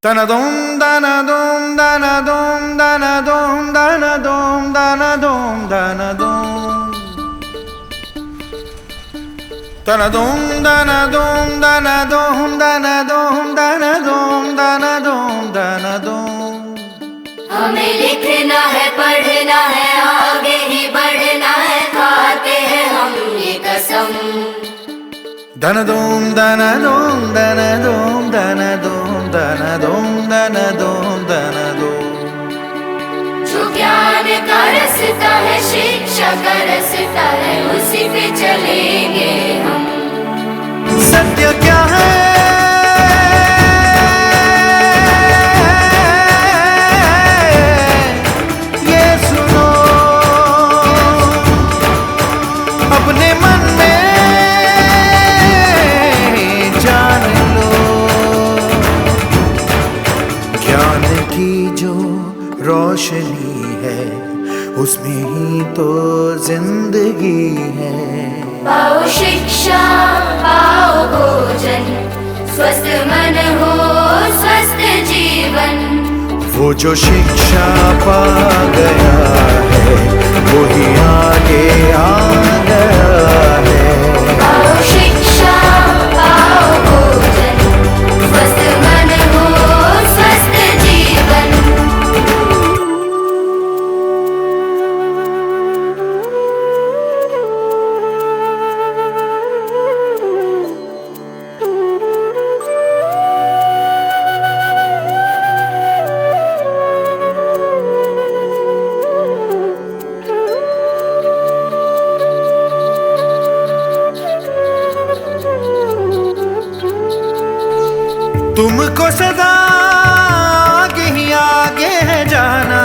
Danadom, danadom, danadom, danadom, danadom, danadom, danadom. Danadom, danadom, danadom, danadom, danadom, danadom, danadom. हमें लिखना है, पढ़ना है, आगे ही बढ़ना है, खाते हैं हम ये कसम। Danadom, danadom, danadom, danadom, danadom, danadom, danadom. जो ज्ञान का रास्ता है, शिक्षा का रास्ता है, उसी पे चलेंगे हम। सत्य क्या है, ये सुनो, अपने मन में जान लो। ज्ञान की जो रोशनी है, उसमें ही तो जिंदगी है। पाओ शिक्षा, पाओ भोजन, स्वस्थ मन हो, स्वस्थ जीवन। वो जो शिक्षा पा गया है, वो ही आगे आ गया है। पाओ शिक्षा, पाओ भोजन, स्वस्थ मन हो, स्वस्थ जीवन। तुमको सदा आगे ही आगे है जाना,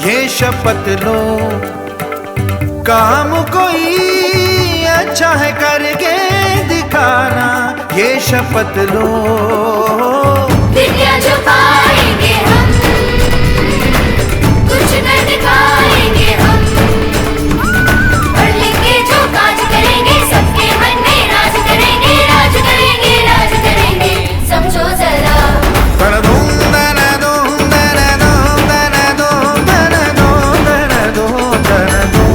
ये शपथ लो। काम कोई अच्छा है करके दिखाना, ये शपथ लो। विद्या जो पाएंगे हम, कुछ न दिखाएंगे हम। पढ़ लिख के जो काज करेंगे, सबके मन में राज करेंगे, राज करेंगे, राज करेंगे। समझो जरा। danadom, danadom, danadom, danadom, danadom, danadom, danadom.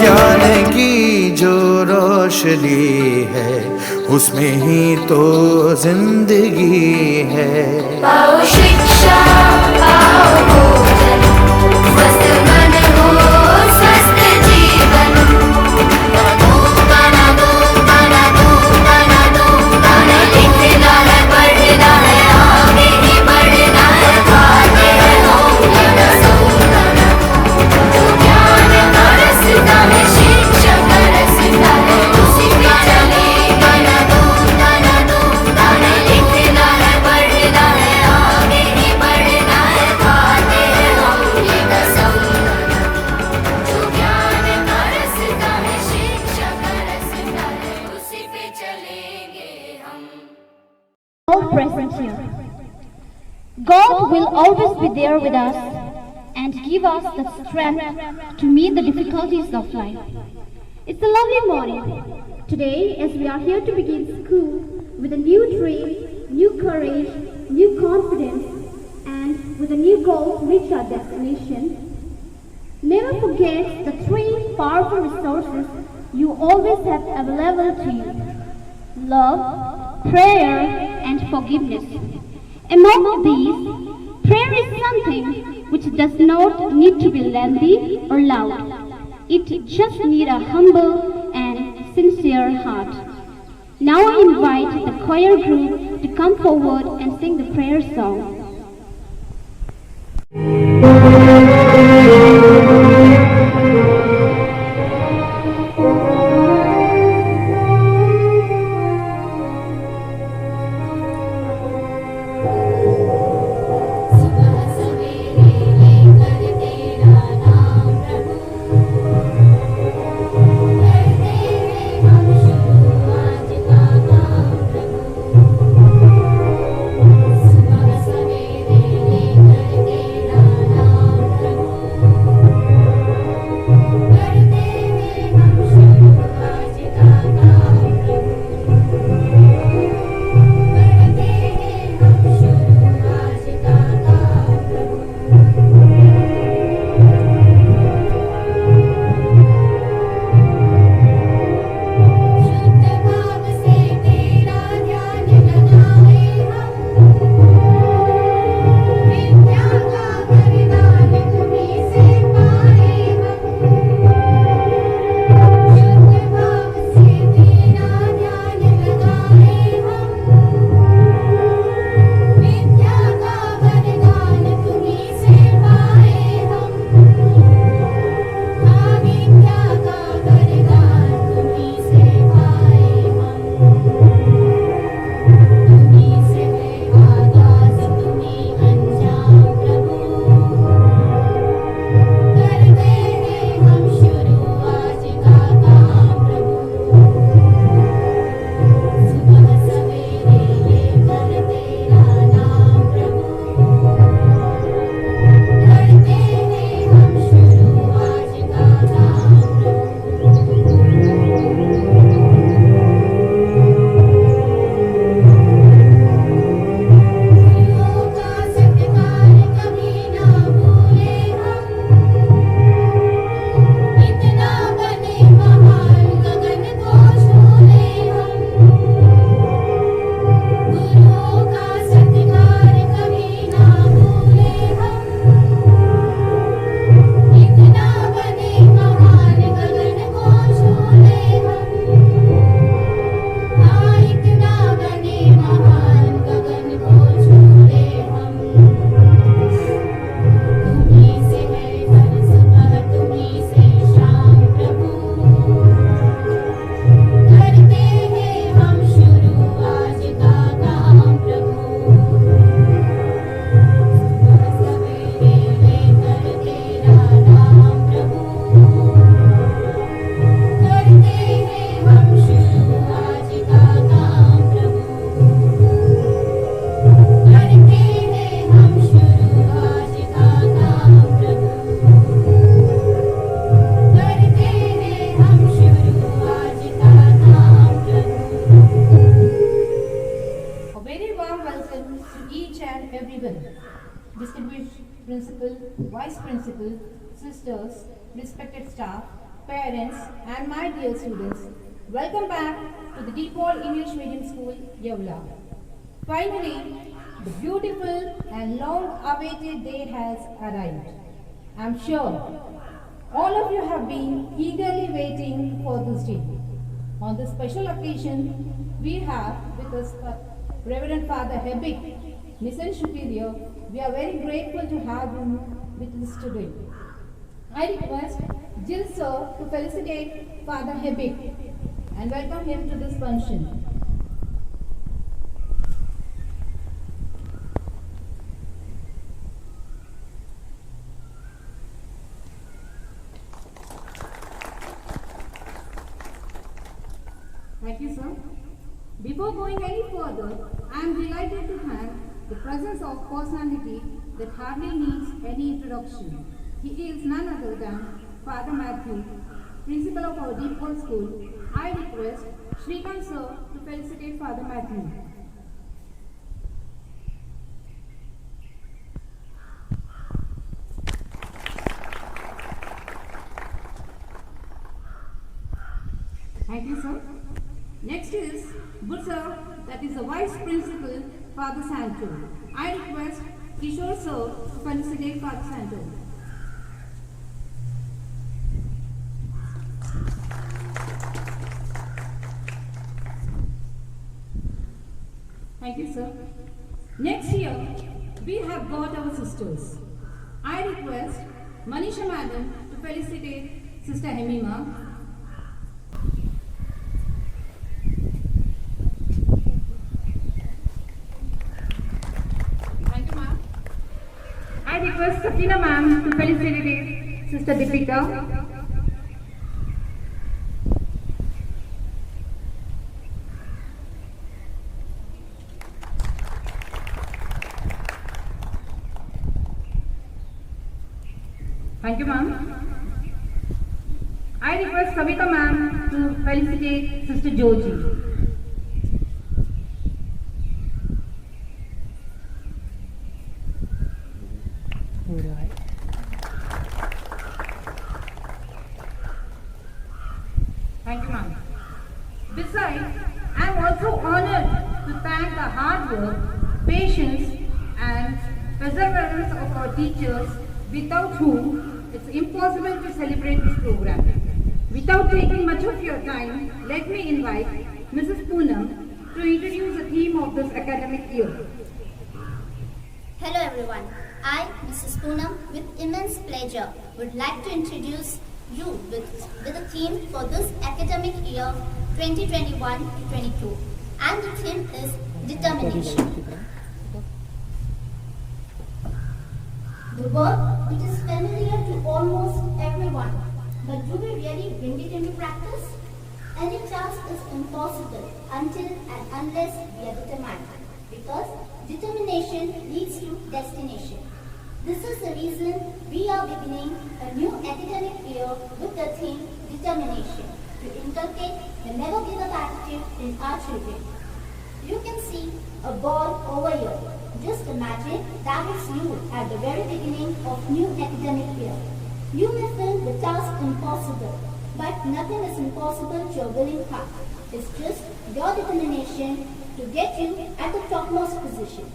ज्ञान की जो रोशनी है, उसमें ही तो जिंदगी है। पाओ शिक्षा, पाओ भोजन, स्वस्थ मन हो, स्वस्थ जीवन। लिखना है, पढ़ना है, आगे ही बढ़ना है, खाते हैं हम ये कसम। जो ज्ञान का रास्ता है, शिक्षा का रास्ता है, उसी पे चलेंगे। लिखना है, पढ़ना है, आगे ही बढ़ना है, खाते हैं हम ये कसम। जो ज्ञान का रास्ता है, शिक्षा का रास्ता है, उसी पे चलेंगे हम। All present here. God will always be there with us and give us the strength to meet the difficulties of life. It's a lovely morning today as we are here to begin school with a new dream, new courage, new confidence, and with a new goal to reach our destination. Never forget the three powerful resources you always have available to you: love, prayer, and forgiveness. Among these, prayer is something which does not need to be lengthy or loud. It just needs a humble and sincere heart. Now I invite the choir group to come forward and sing the prayer song. सुबह सवेरे principal, vice principal, sisters, respected staff, parents, and my dear students, welcome back to the DePaul English Medium School, Yeola. Finally, the beautiful and long-awaited day has arrived. I'm sure all of you have been eagerly waiting for this day. On this special occasion, we have with us Reverend Father Hebig, Mission Superior. We are very grateful to have him with us today. I request Jill Sir to felicitate Father Hebig and welcome him to this function. Thank you, sir. Before going any further, I am delighted to thank the presence of personality that hardly needs any introduction. He is none other than Father Matthew, principal of our DePaul school. I request Shrikant sir to felicitate Father Matthew. Thank you, sir. Next is good sir, that is the vice principal, Father Santo. I request Kishore sir to felicitate Father Santo. Thank you, sir. Next here, we have got our sisters. I request Manisha madam to felicitate Sister Hemima. I request Sakina ma'am to felicitate Sister Deepika. Thank you, ma'am. I request Savita ma'am to felicitate Sister Georgie. Thank you, ma'am. Besides, I am also honored to thank the hard work, patience, and perseverance of our teachers, without whom it's impossible to celebrate this program. Without taking much of your time, let me invite Mrs. Poonam to introduce the theme of this academic year. Hello everyone, I, Mrs. Poonam, with immense pleasure would like to introduce you with the theme for this academic year 2021-22, and the theme is determination. The word, it is familiar to almost everyone, but do we really bring it into practice? Any task is impossible until and unless we are determined, because determination leads to destination. This is the reason we are beginning a new academic year with the theme determination, to inculcate the never give up attitude in our children. You can see a ball over here. Just imagine that is you at the very beginning of new academic year. You may feel the task impossible, but nothing is impossible to a willing heart. It's just your determination to get you at the topmost position.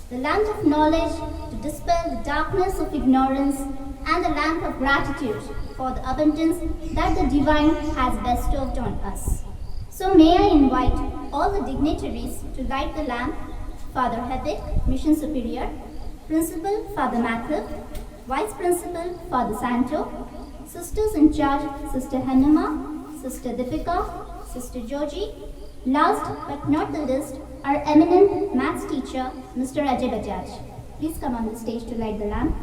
The lamp of knowledge to dispel the darkness of ignorance, and the lamp of gratitude for the abundance that the divine has bestowed on us. So may I invite all the dignitaries to light the lamp: Father Hebig, Mission Superior, Principal Father Matthew, Vice Principal Father Santo, Sisters in charge Sister Hanuma, Sister Deepika, Sister Georgie. Last but not the least, our eminent maths teacher, Mr. Ajay Bajaj. Please come on the stage to light the lamp.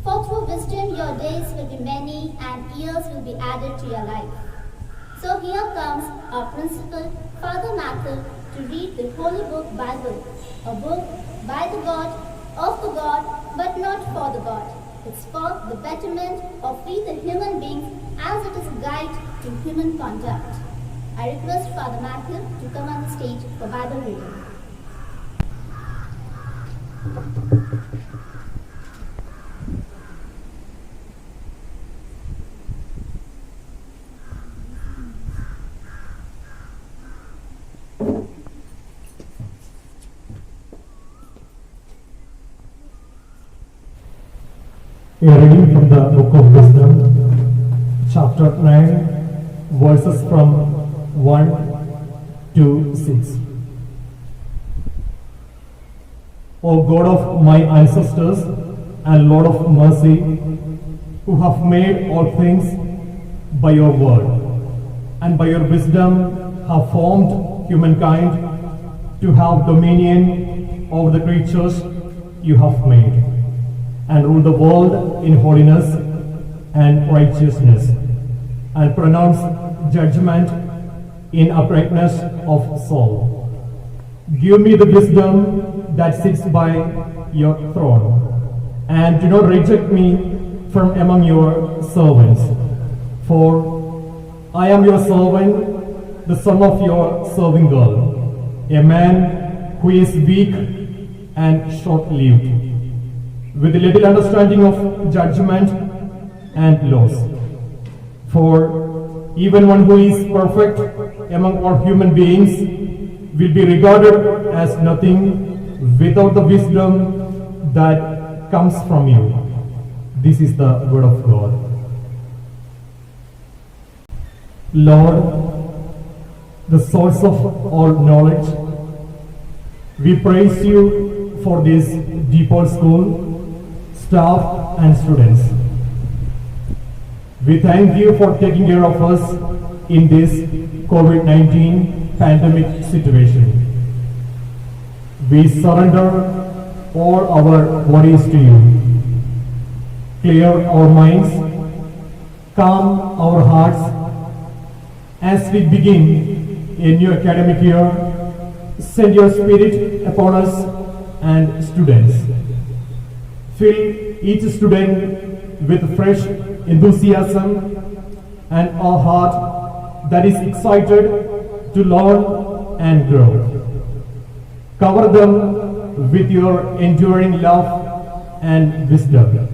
For through wisdom your days will be many and years will be added to your life. So here comes our principal, Father Matthew, to read the Holy Book Bible, a book by the God, of the God, but not for the God. It's for the betterment of we the human beings as it is a guide to human conduct. I request Father Matthew to come on the stage for Bible reading. A reading from the Book of Wisdom, chapter 9, verses from 1 to 6. O God of my ancestors and Lord of mercy, who have made all things by your word, and by your wisdom have formed humankind to have dominion over the creatures you have made, and rule the world in holiness and righteousness, and pronounce judgment in uprightness of soul. Give me the wisdom that sits by your throne, and do not reject me from among your servants. For I am your servant, the son of your serving girl, a man who is weak and short-lived, with little understanding of judgment and laws. For even one who is perfect among all human beings will be regarded as nothing without the wisdom that comes from you. This is the word of God. Lord, the source of all knowledge, we praise you for this DePaul school, staff and students. We thank you for taking care of us in this COVID-19 pandemic situation. We surrender all our worries to you. Clear our minds, calm our hearts as we begin a new academic year. Send your spirit upon us and students. Fill each student with fresh enthusiasm and a heart that is excited to learn and grow. Cover them with your enduring love and wisdom.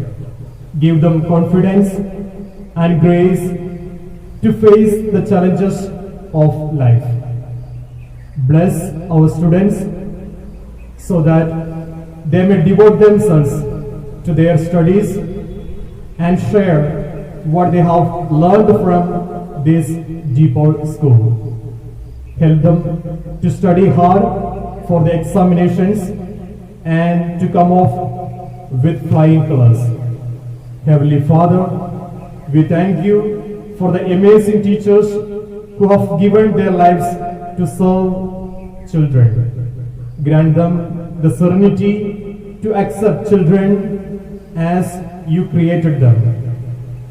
Give them confidence and grace to face the challenges of life. Bless our students so that they may devote themselves to their studies and share what they have learned from this DePaul school. Help them to study hard for the examinations and to come off with flying colors. Heavenly Father, we thank you for the amazing teachers who have given their lives to serve children. Grant them the serenity to accept children as you created them.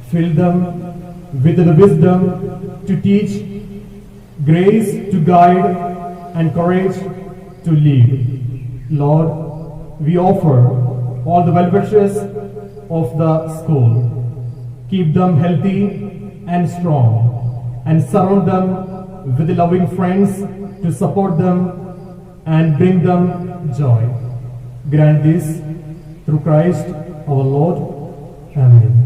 Fill them with the wisdom to teach, grace to guide, and courage to lead. Lord, we offer all the well-wishers of the school. Keep them healthy and strong, and surround them with loving friends to support them and bring them joy. Grant this through Christ our Lord. Amen.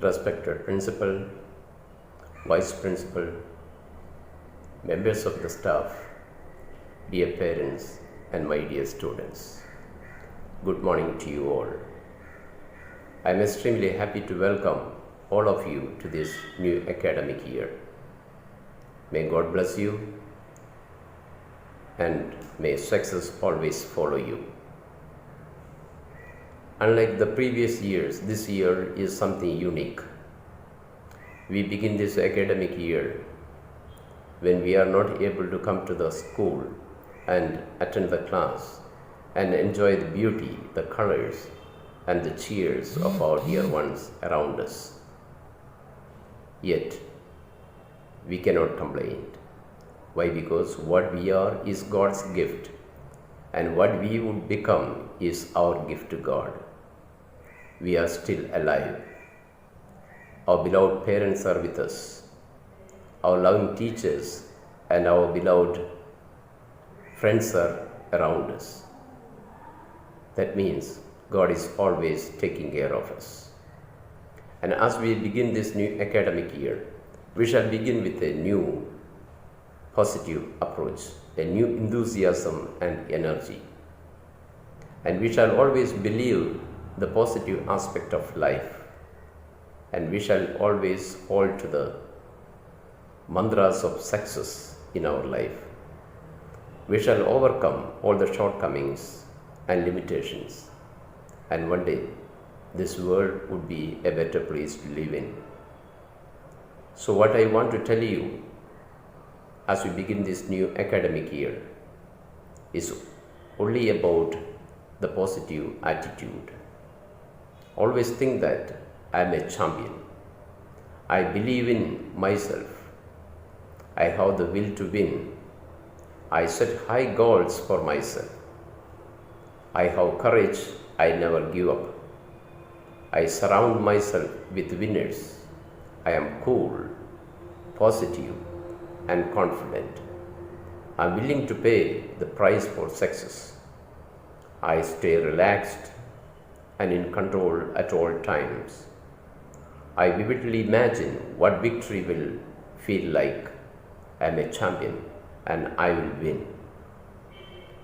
Respected Principal, Vice Principal, members of the staff, dear parents, and my dear students, good morning to you all. I am extremely happy to welcome all of you to this new academic year. May God bless you and may success always follow you. Unlike the previous years, this year is something unique. We begin this academic year when we are not able to come to the school and attend the class and enjoy the beauty, the colors, and the cheers of our dear ones around us. Yet, we cannot complain. Why? Because what we are is God's gift, and what we would become is our gift to God. We are still alive. Our beloved parents are with us. Our loving teachers and our beloved friends are around us. That means God is always taking care of us. And as we begin this new academic year, we shall begin with a new positive approach, a new enthusiasm and energy. And we shall always believe the positive aspect of life. And we shall always hold to the mantras of success in our life. We shall overcome all the shortcomings and limitations. And one day, this world would be a better place to live in. So what I want to tell you as we begin this new academic year is only about the positive attitude. Always think that I am a champion. I believe in myself. I have the will to win. I set high goals for myself. I have courage. I never give up. I surround myself with winners. I am cool, positive, and confident. I am willing to pay the price for success. I stay relaxed and in control at all times. I vividly imagine what victory will feel like. I am a champion and I will win.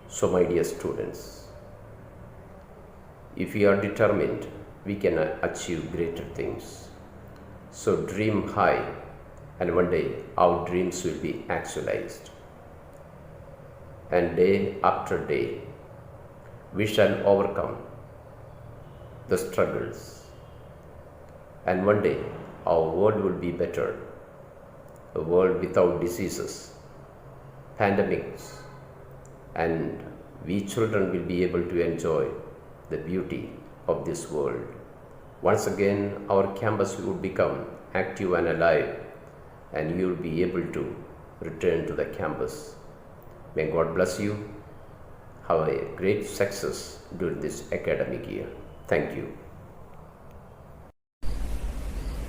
So, my dear students, if we are determined, we can achieve greater things. So dream high, and one day our dreams will be actualized. And day after day, we shall overcome the struggles. And one day our world will be better, a world without diseases, pandemics, and we children will be able to enjoy the beauty of this world. Once again, our campus will become active and alive, and you will be able to return to the campus. May God bless you. Have a great success during this academic year. Thank you.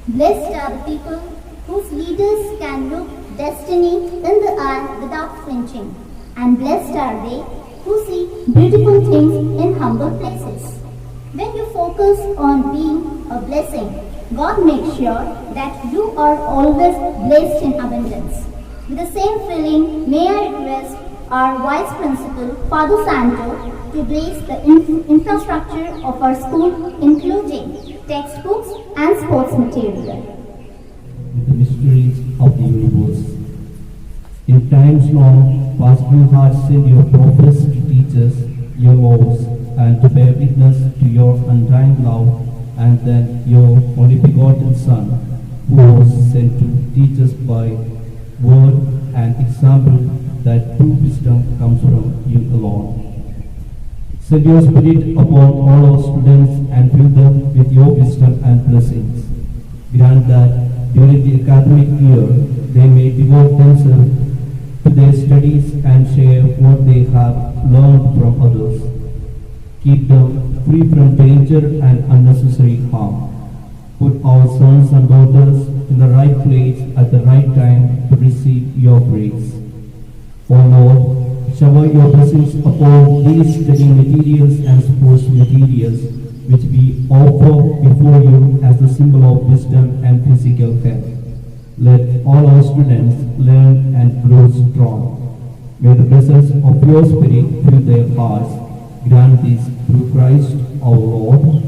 Blessed are the people whose leaders can look destiny in the eye without flinching, and blessed are they who see beautiful things in humble places. When you focus on being a blessing, God makes sure that you are always blessed in abundance. With the same feeling, may I request our Vice Principal, Father Santo, to bless the infrastructure of our school, including textbooks and sports material. With the mysteries of the universe. In times long past, you had sent your prophets to teach us your laws and to bear witness to your undying love, and then your only begotten Son, who was sent to teach us by word and example that true wisdom comes from you alone. Send your Spirit upon all our students and fill them with your wisdom and blessings. Grant that during the academic year they may devote themselves to their studies and share what they have learned from others. Keep them free from danger and unnecessary harm. Put our sons and daughters in the right place at the right time to receive your grace. O Lord, shower your blessings upon these study materials and sports materials, which we offer before you as the symbol of wisdom and physical health. Let all our students learn and grow strong. May the presence of your Spirit fill their hearts. Grant this through Christ our Lord.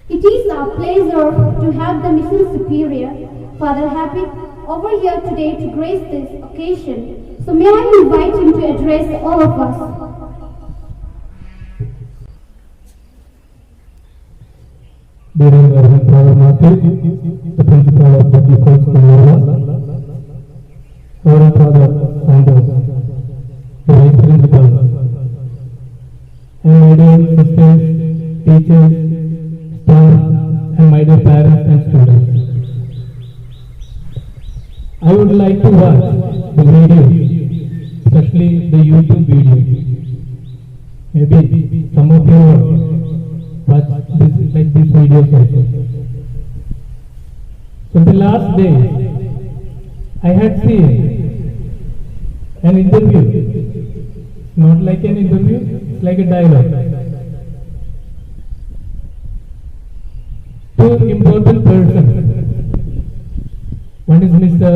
It is our pleasure to have the Mission Superior, Father Happy, over here today to grace this occasion So may I invite him to address all of us. During Reverend Father Matthew, the principal of the Default School Yola, Reverend Father Sanders, the vice principal, and my dear sisters, teachers, staff, and my dear parents and students. I would like to watch the video, especially the YouTube video. Maybe some of you watch this videos also. So the last day, I had seen an interview. Not like an interview, it's like a dialogue. Two important persons. One is Mr.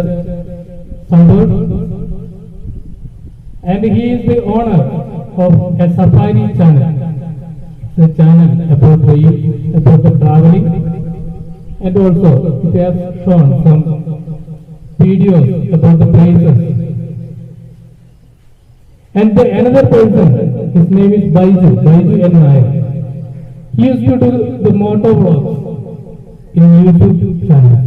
Sandor, and he is the owner of a safari channel. It's a channel about the traveling, and also it has shown some videos about the places. And another person, his name is Baiju N. Nair. He used to do the motor vlogs in YouTube channel.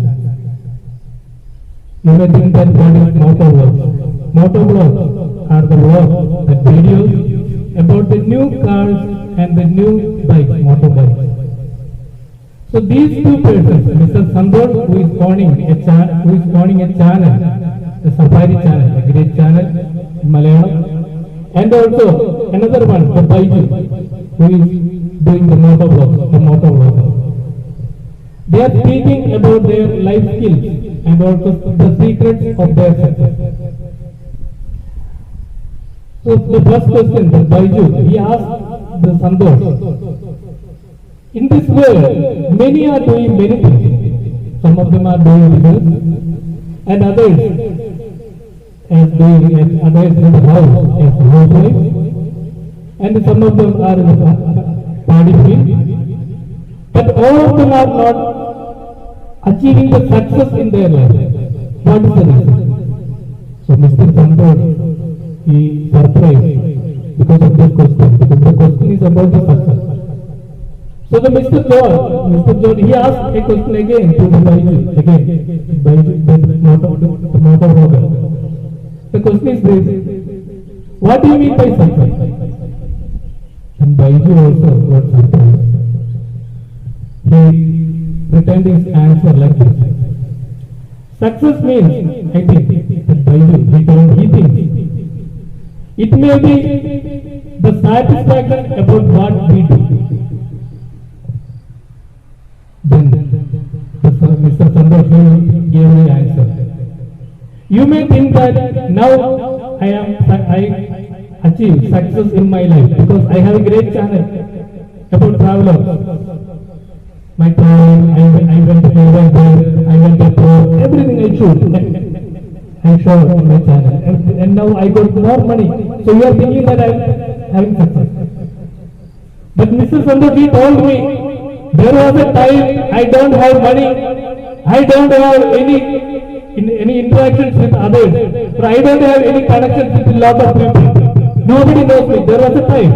You may think that what is motor vlogs? Motor vlogs are the vlogs, the videos about the new cars and the new bikes, motorbikes. So these two persons, Mr. Sandor, who is owning a channel, a safari channel, a great channel in Malayalam, and also another one, the Baiju, who is doing the motovlog. They are speaking about their life skills and also the secrets of their success. So the first question, the Baiju, he asked the Sandor, in this world, many are doing many things. Some of them are doing business, and others in the house as housewives, and some of them are in the party field. But all of them are not achieving the success in their life. What is the reason? So Mr. Sandor, he surprised because of this question, because the question is about the success. So the Mr. John, he asked a question again to the Baiju, the motor vlogger. The question is this: what do you mean by success? And Baiju also got surprised. He returned his answer like this: success means, I think, that Baiju, he thinks, it may be the satisfaction about what we do. Then Mr. Sandor gave the answer. You may think that now I achieve success in my life because I have a great channel about travelers. My travel, I went to here, I went to tour, everything I shoot. I show on my channel. And now I got more money. So you are thinking that I am having success. But Mr. Sandor, he told me, there was a time I don't have money, I don't have any interactions with others, or I don't have any connections with a lot of people. Nobody knows me. There was a time.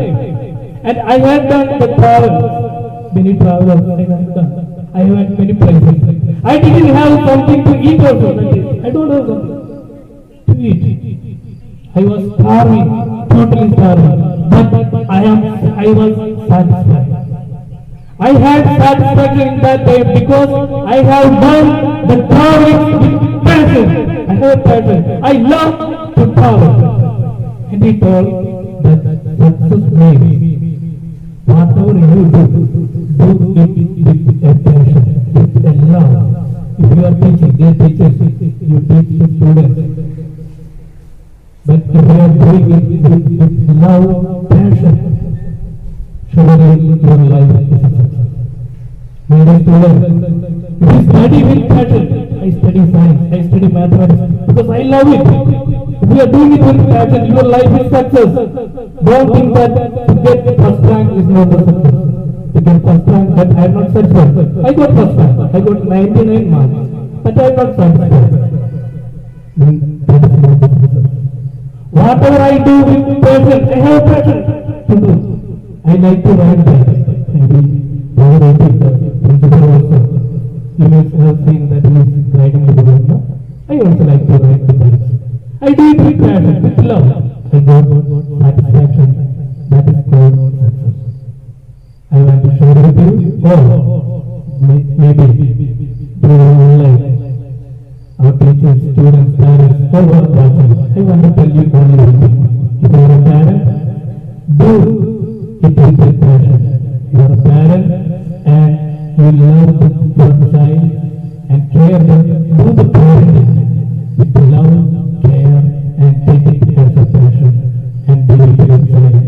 And I had done the travel, many travels I had done. I had many places. I didn't have something to eat also. I don't have something to eat. I was starving, totally starving. But I was satisfied. I had satisfaction in that time because I have done the traveling with passion. I have passion. I love to travel. And he told that success means whatever you do it with a passion, with a love. If you are teaching, dear teachers, you teach the students. But if you are doing it with love, passion, surely your life is a success. My dear students, if you study with passion, I study science, I study mathematics, because I love it. If you are doing it with passion, your life is success. Don't think that to get first rank is not a success. To get first rank, that I am not satisfied. I got first rank, I got 99 marks, but I am not satisfied. Then that is not a success. Whatever I do with passion, I have passion to do. I like to write that. Maybe whenever I take the principal also, you may have seen that he is writing the book. No? I also like to write the books. I do it with passion, with love. I got satisfaction. That is called success. I want to share with you all, maybe through online, our teachers, students, parents, all are watching. I want to tell you only one thing. If you are a parent, do it with your passion. You are a parent and you love your child and care them. Do the parenting with love, care and take it as a passion and give it to your child.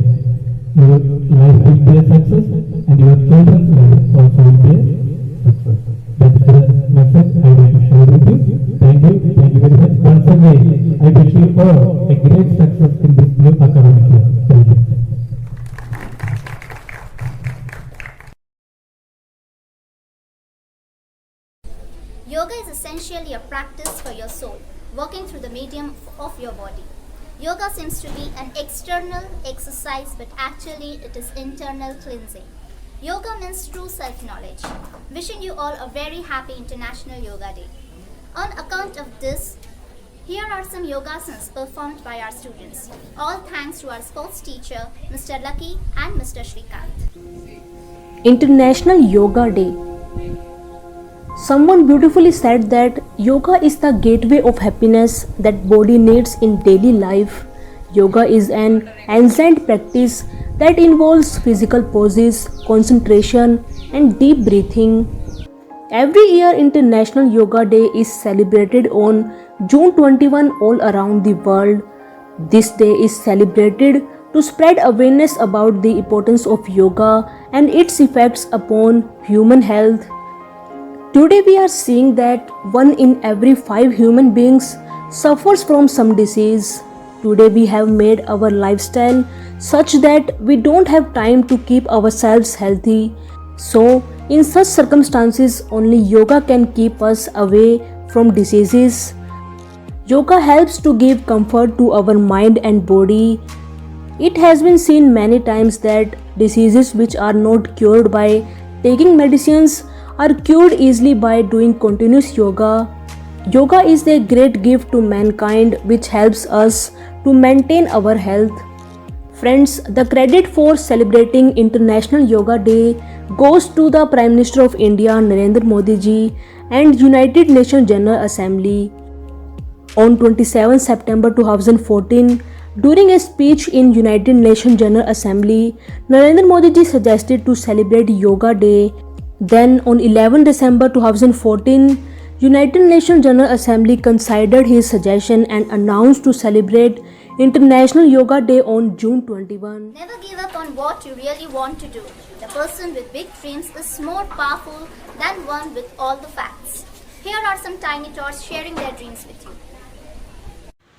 Your life will be a success and your children's life also will be a success. That's the message I want to share with you. Thank you very much. Once again, I wish you all a great success in this new academic year. Thank you. Yoga is essentially a practice for your soul, working through the medium of your body. Yoga seems to be an external exercise, but actually it is internal cleansing. Yoga means true self-knowledge. Wishing you all a very happy International Yoga Day. On account of this, here are some yogasanas performed by our students. All thanks to our sports teacher, Mr. Lucky and Mr. Shrikant. International Yoga Day. Someone beautifully said that yoga is the gateway of happiness that body needs in daily life. Yoga is an ancient practice that involves physical poses, concentration, and deep breathing. Every year, International Yoga Day is celebrated on June 21 all around the world. This day is celebrated to spread awareness about the importance of yoga and its effects upon human health. Today we are seeing that 1 in every 5 human beings suffers from some disease. Today we have made our lifestyle such that we don't have time to keep ourselves healthy. So, in such circumstances, only yoga can keep us away from diseases. Yoga helps to give comfort to our mind and body. It has been seen many times that diseases which are not cured by taking medicines are cured easily by doing continuous yoga. Yoga is a great gift to mankind which helps us to maintain our health. Friends, the credit for celebrating International Yoga Day goes to the Prime Minister of India Narendra Modi ji and United Nations General Assembly. On 27 September 2014, during a speech in United Nations General Assembly, Narendra Modi ji suggested to celebrate Yoga Day. Then on 11 December 2014, United Nations General Assembly considered his suggestion and announced to celebrate International Yoga Day on June 21. Never give up on what you really want to do. The person with big dreams is more powerful than one with all the facts. Here are some tiny tots sharing their dreams with you.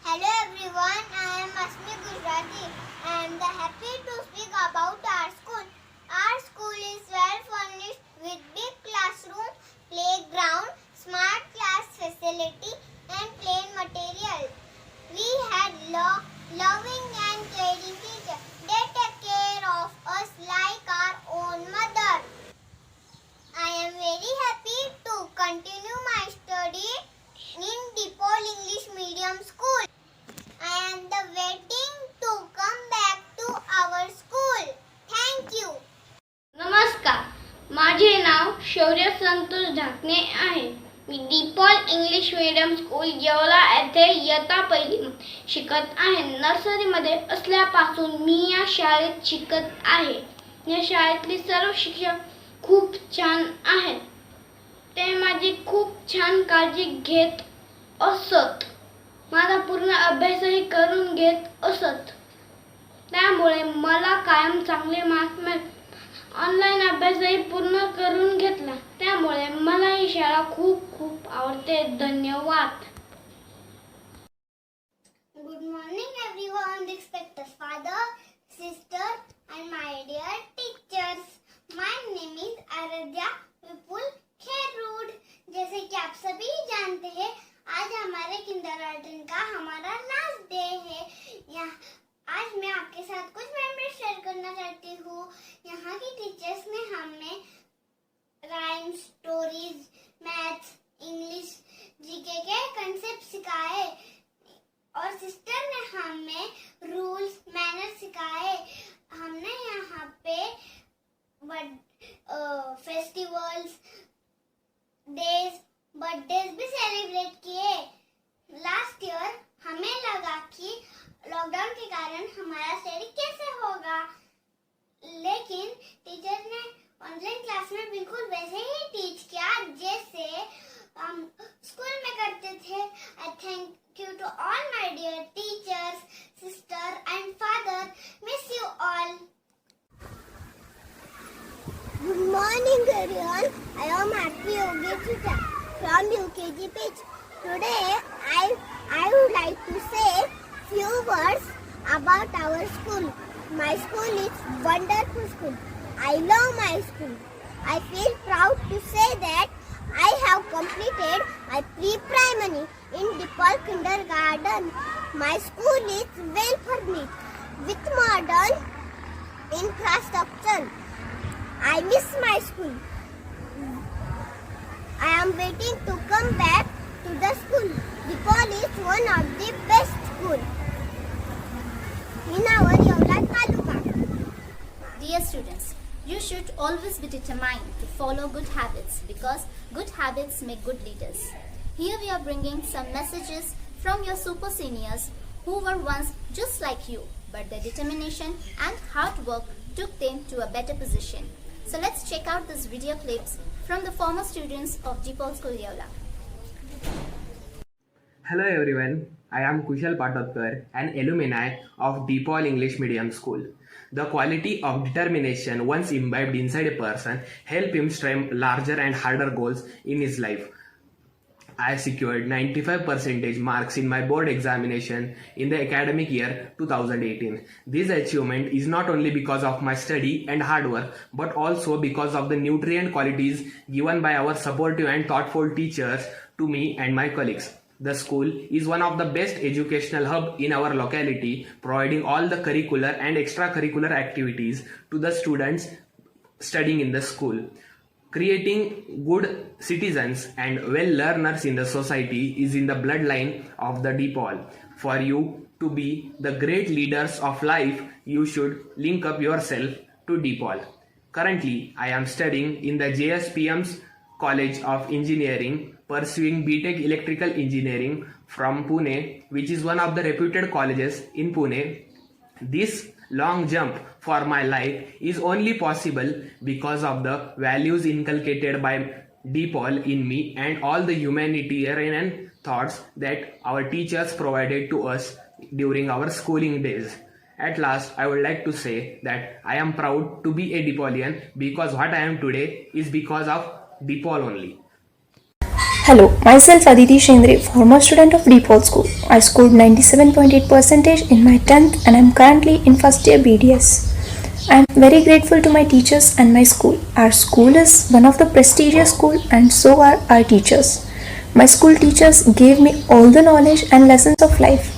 Hello everyone, I am Asmi Gujarati. I am happy to speak about our school. Our school is well furnished with big classroom, playground, smart class facility and plain material. We had loving and caring teachers. They take care of us like our own mother. I am very happy to continue my study in DePaul English Medium School. I am waiting to come back to our school. Thank you. नमस्कार, माझे नाव शौर्य संतोष ढाकणे आहे. मी DePaul English medium school Yeola येथे इयत्ता पहिली शिकत आहे. नर्सरीमध्ये असल्यापासून मी या शाळेत शिकत आहे. या शाळेतले सर्व शिक्षक खूप छान आहेत. ते माझी खूप छान काळजी घेत असत. माझा पूर्ण अभ्यासही करून घेत असत. त्यामुळे मला कायम चांगले मार्क्स मिळत. ऑनलाइन अभ्यासही पूर्ण करून घेतला. त्यामुळे मला ही शाळा खूप खूप आवडते. धन्यवाद. Good morning everyone, respected father, sister and my dear teachers. My name is Aradhya Vipul Kherud. जैसे कि आप सभी जानते हैं, आज हमारे किंडरगार्टन का हमारा लास्ट डे है. फेस्टिवल्स, बर्थडेज भी सेलिब्रेट किए। लास्ट ईयर हमें लगा कि लॉकडाउन के कारण हमारा स्टडी कैसे होगा, लेकिन टीचर ने ऑनलाइन क्लास में बिल्कुल वैसे ही टीच किया जैसे हम स्कूल में करते थे। I thank you to all my dear teachers, sister and father. Miss you all. Good morning everyone. I am Arpi Yogeshita from UKG page. Today I would like to say few words about our school. My school is wonderful school. I love my school. I feel proud to say that I have completed my pre-primary in DePaul Kindergarten. My school is well furnished with modern infrastructure. I miss my school. I am waiting to come back to the school. DePaul is one of the best schools in our Yeola Taluka. Dear students, you should always be determined to follow good habits because good habits make good leaders. Here we are bringing some messages from your super seniors who were once just like you, but their determination and hard work took them to a better position. So let's check out these video clips from the former students of DePaul School Yeola. Hello everyone, I am Kushal Patotkar, an alumni of DePaul English Medium School. The quality of determination once imbibed inside a person help him strive larger and harder goals in his life. I secured 95% marks in my board examination in the academic year 2018. This achievement is not only because of my study and hard work, but also because of the nutrient qualities given by our supportive and thoughtful teachers to me and my colleagues. The school is one of the best educational hub in our locality, providing all the curricular and extracurricular activities to the students studying in the school. Creating good citizens and well learners in the society is in the bloodline of the DePaul. For you to be the great leaders of life, you should link up yourself to DePaul. Currently, I am studying in the JSPM's College of Engineering, pursuing BTech Electrical Engineering from Pune, which is one of the reputed colleges in Pune. This long jump for my life is only possible because of the values inculcated by DePaul in me and all the humanitarian thoughts that our teachers provided to us during our schooling days. At last, I would like to say that I am proud to be a DePaulian because what I am today is because of DePaul only. Hello, myself Aditi Shendre, former student of DePaul School. I scored 97.8% in my 10th and I am currently in first year BDS. I am very grateful to my teachers and my school. Our school is one of the prestigious school and so are our teachers. My school teachers gave me all the knowledge and lessons of life.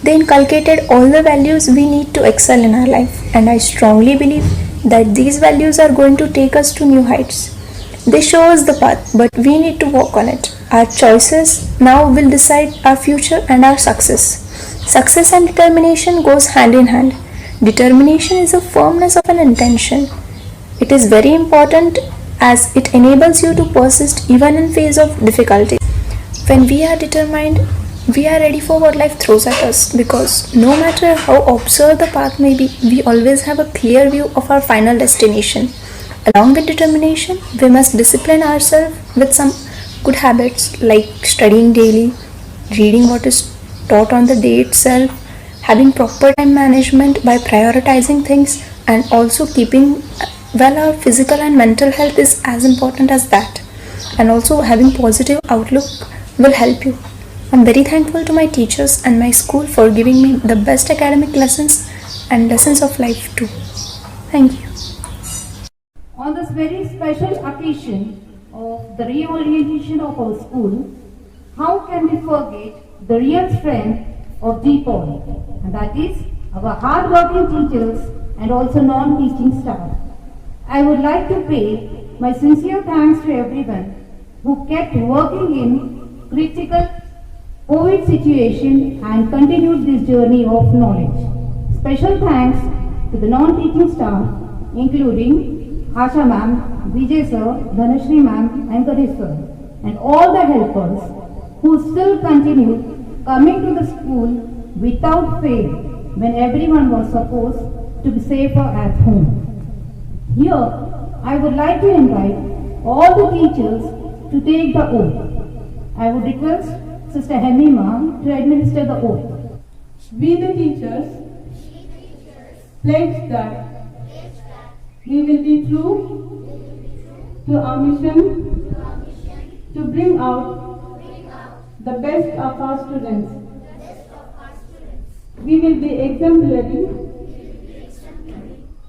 They inculcated all the values we need to excel in our life, and I strongly believe that these values are going to take us to new heights. They show us the path, but we need to walk on it. Our choices now will decide our future and our success. Success and determination goes hand in hand. Determination is a firmness of an intention. It is very important as it enables you to persist even in face of difficulty. When we are determined, we are ready for what life throws at us, because no matter how absurd the path may be, we always have a clear view of our final destination. Along with determination, we must discipline ourselves with some good habits like studying daily, reading what is taught on the day itself, having proper time management by prioritizing things, and also keeping well our physical and mental health is as important as that. And also having positive outlook will help you. I'm very thankful to my teachers and my school for giving me the best academic lessons and lessons of life too. Thank you. On this very special occasion of the reorientation of our school, how can we forget the real strength of DePaul, and that is our hard-working teachers and also non-teaching staff. I would like to pay my sincere thanks to everyone who kept working in critical COVID situation and continued this journey of knowledge. Special thanks to the non-teaching staff, including Asha ma'am, Vijay sir, Dhanashri ma'am, and Kadesh sir, and all the helpers who still continue coming to the school without fail when everyone was supposed to be safer at home. Here, I would like to invite all the teachers to take the oath. I would request Sister Hemima to administer the oath. We the teachers pledge that we will be true to our mission to bring out the best of our students. We will be exemplary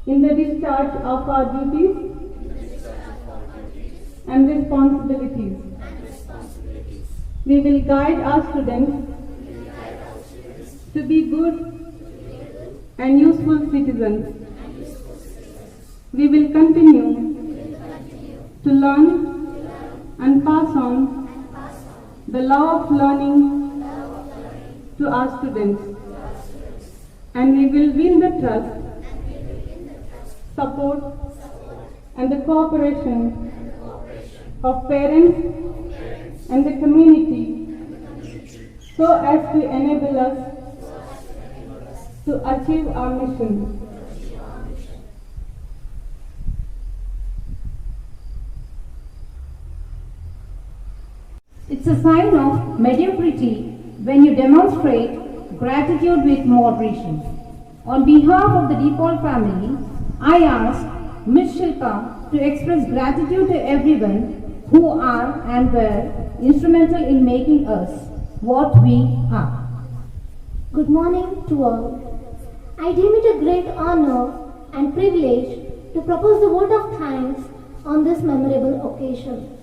in the discharge of our duties and responsibilities. We will guide our students to be good and useful citizens. We will continue to learn and pass on the law of learning to our students, and we will win the trust, support, and the cooperation of parents and the community so as to enable us to achieve our mission. It's a sign of mediocrity when you demonstrate gratitude with moderation. On behalf of the DePaul family, I ask Ms. Shilpa to express gratitude to everyone who are and were instrumental in making us what we are. Good morning to all. I deem it a great honor and privilege to propose the vote of thanks on this memorable occasion.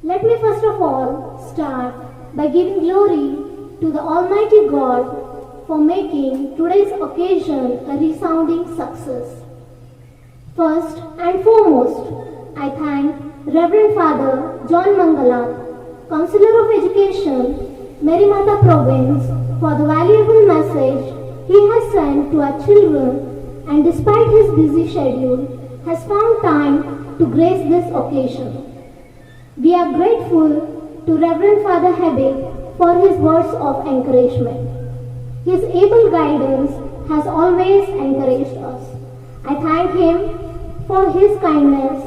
Let me first of all start by giving glory to the Almighty God for making today's occasion a resounding success. First and foremost, I thank Reverend Father John Mangalat, Counselor of Education, Merimata Province, for the valuable message he has sent to our children, and despite his busy schedule, has found time to grace this occasion. We are grateful to Reverend Father Hebig for his words of encouragement. His able guidance has always encouraged us. I thank him for his kindness,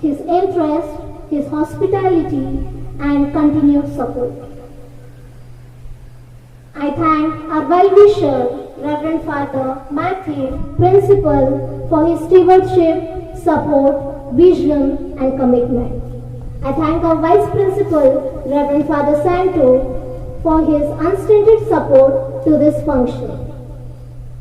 his interest, his hospitality, and continued support. I thank our well-wisher, Reverend Father Matthew, Principal, for his stewardship, support, vision, and commitment. I thank our Vice Principal, Reverend Father Santo, for his unstinted support to this function.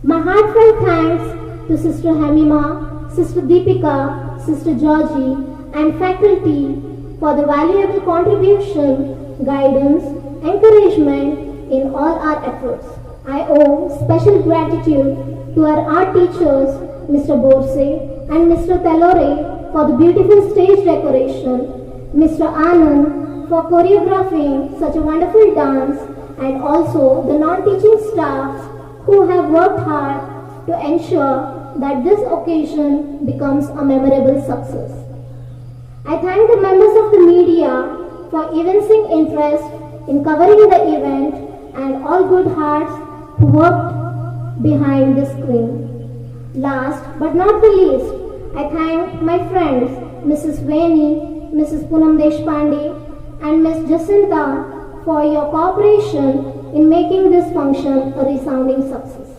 My heartfelt thanks to Sister Hemima, Sister Deepika, Sister Georgie, and faculty for the valuable contribution, guidance, encouragement in all our efforts. I owe special gratitude to our art teachers, Mr. Borse and Mr. Telore, for the beautiful stage decoration, Mr. Anand for choreographing such a wonderful dance, and also the non-teaching staff who have worked hard to ensure that this occasion becomes a memorable success. I thank the members of the media for evincing interest in covering the event, and all good hearts who worked behind the screen. Last but not the least, I thank my friends Mrs. Veni, Mrs. Poonam Deshpande, and Ms. Jacinta for your cooperation in making this function a resounding success.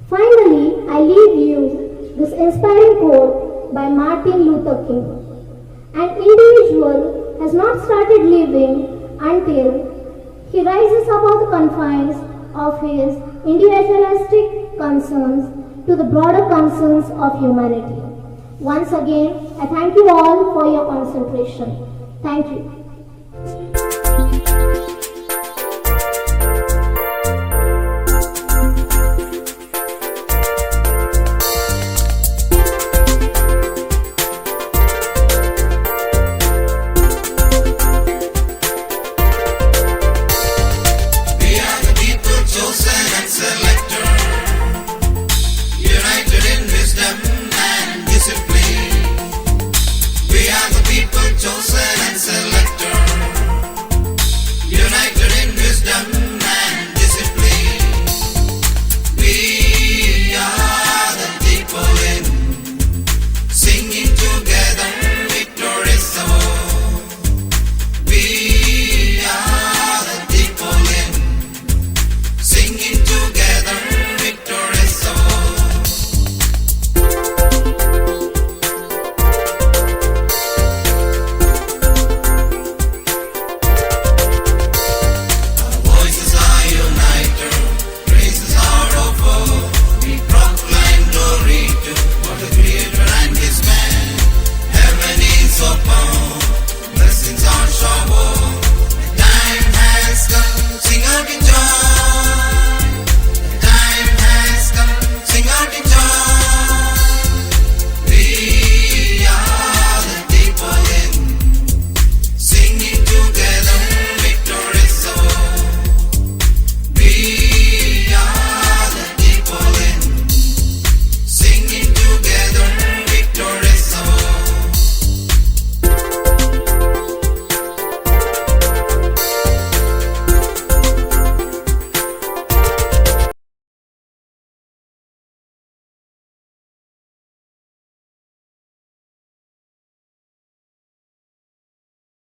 Finally, I leave you this inspiring quote by Martin Luther King. An individual has not started living until he rises above the confines of his individualistic concerns to the broader concerns of humanity. Once again, I thank you all for your concentration. Thank you.